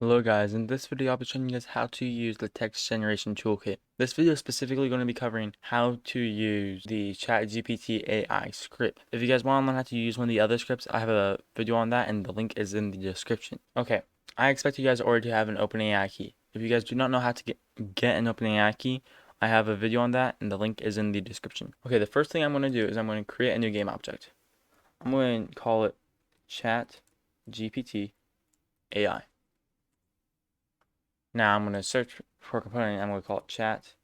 Hello guys, in this video I'll be showing you guys how to use the text generation toolkit. This video is specifically going to be covering how to use the Chat GPT AI script. If you guys want to learn how to use one of the other scripts, I have a video on that and the link is in the description. Okay, I expect you guys already have an OpenAI key. If you guys do not know how to get an OpenAI key, I have a video on that and the link is in the description. Okay, the first thing I'm going to do is I'm going to create a new game object. I'm going to call it Chat GPT AI. Now I'm going to search for a component. I'm going to call it Chat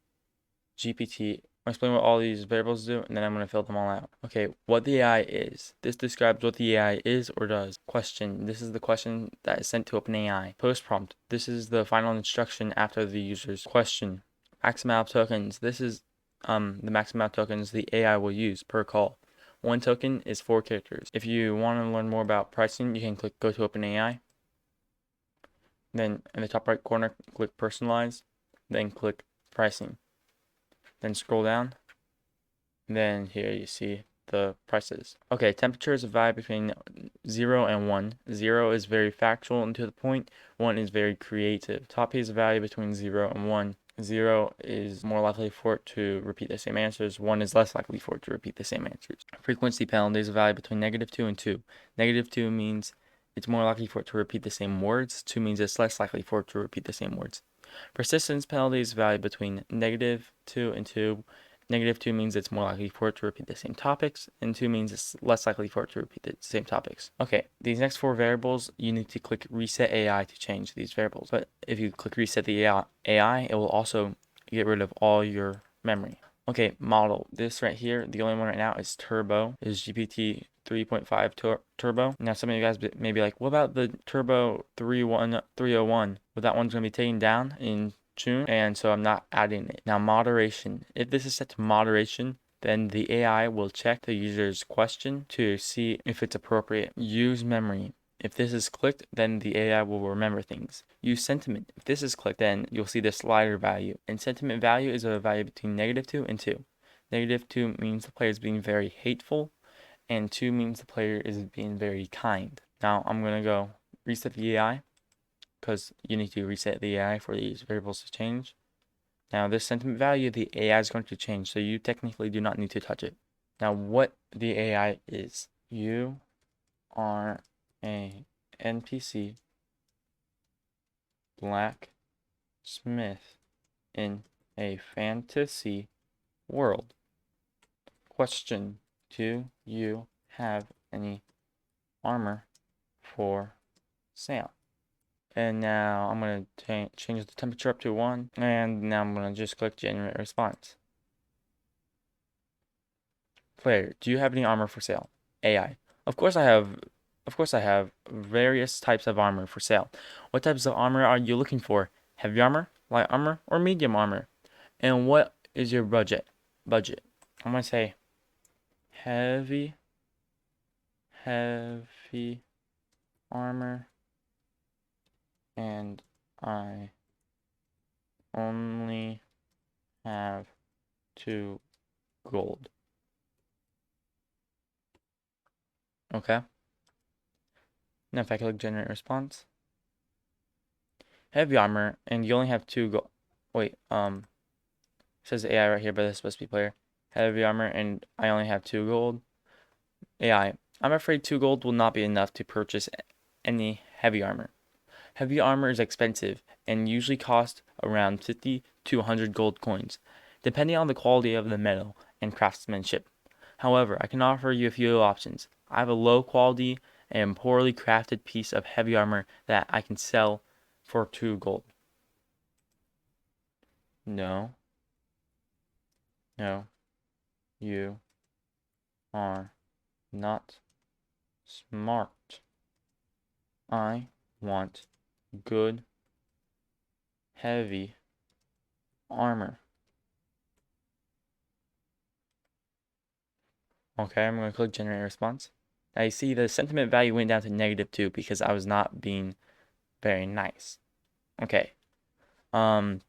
GPT. I'll explain what all these variables do, and then I'm going to fill them all out. Okay, what the AI is. This describes what the AI is or does. Question. This is the question that is sent to OpenAI. Post prompt. This is the final instruction after the user's question. Max amount of tokens. This is the max amount of tokens the AI will use per call. One token is 4 characters. If you want to learn more about pricing, you can click Go to OpenAI. Then in the top right corner, click Personalize, then click Pricing. Then scroll down, then here you see the prices. Okay, temperature is a value between 0 and 1. 0 is very factual and to the point. 1 is very creative. Top is a value between 0 and 1. 0 is more likely for it to repeat the same answers. 1 is less likely for it to repeat the same answers. Frequency penalty is a value between -2 and 2. -2 means it's more likely for it to repeat the same words. 2 means it's less likely for it to repeat the same words. Persistence penalty is valued between -2 and 2. -2 means it's more likely for it to repeat the same topics, and 2 means it's less likely for it to repeat the same topics. Okay, these next 4 variables, you need to click Reset AI to change these variables. But if you click Reset the AI, it will also get rid of all your memory. Okay, model. This right here, the only one right now is Turbo, is GPT 3.5 Turbo. Now some of you guys may be like, what about the Turbo 301? Well, that one's going to be taken down in June, and so I'm not adding it. Now moderation. If this is set to moderation, then the AI will check the user's question to see if it's appropriate. Use memory. If this is clicked, then the AI will remember things. Use sentiment. If this is clicked, then you'll see the slider value. And sentiment value is a value between -2 and 2. -2 means the player is being very hateful, and 2 means the player is being very kind. Now I'm going to go reset the AI, because you need to reset the AI for these variables to change. Now this sentiment value, the AI is going to change, so you technically do not need to touch it. Now what the AI is. You are a NPC blacksmith in a fantasy world. Question. Do you have any armor for sale? And now I'm going to change the temperature up to 1. And now I'm going to just click Generate Response. Player, do you have any armor for sale? AI. Of course I have various types of armor for sale. What types of armor are you looking for? Heavy armor, light armor, or medium armor? And what is your budget? I'm going to say heavy armor, and I only have 2 gold. Okay. Now if I click generate response, heavy armor, and you only have 2 gold. Wait, it says AI right here, but this is supposed to be player. Heavy armor, and I only have 2 gold. AI, I'm afraid 2 gold will not be enough to purchase any heavy armor. Heavy armor is expensive and usually costs around 50 to 100 gold coins, depending on the quality of the metal and craftsmanship. However, I can offer you a few options. I have a low quality and poorly crafted piece of heavy armor that I can sell for 2 gold. No, you are not smart. I want good heavy armor. Okay, I'm going to click generate response. Now you see the sentiment value went down to -2 because I was not being very nice. Okay. No,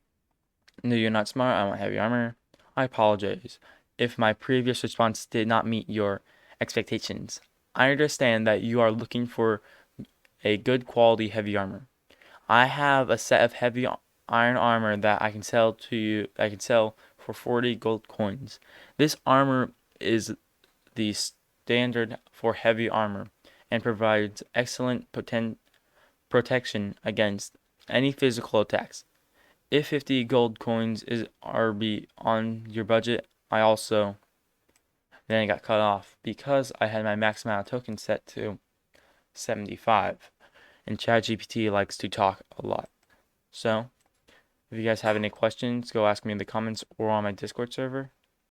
you're not smart. I want heavy armor. I apologize if my previous response did not meet your expectations. I understand that you are looking for a good quality heavy armor. I have a set of heavy iron armor that I can sell to you. I can sell for 40 gold coins. This armor is the standard for heavy armor and provides excellent protection against any physical attacks. If 50 gold coins is RB on your budget, then it got cut off because I had my max amount of tokens set to 75. And Chat GPT likes to talk a lot. So, if you guys have any questions, go ask me in the comments or on my Discord server.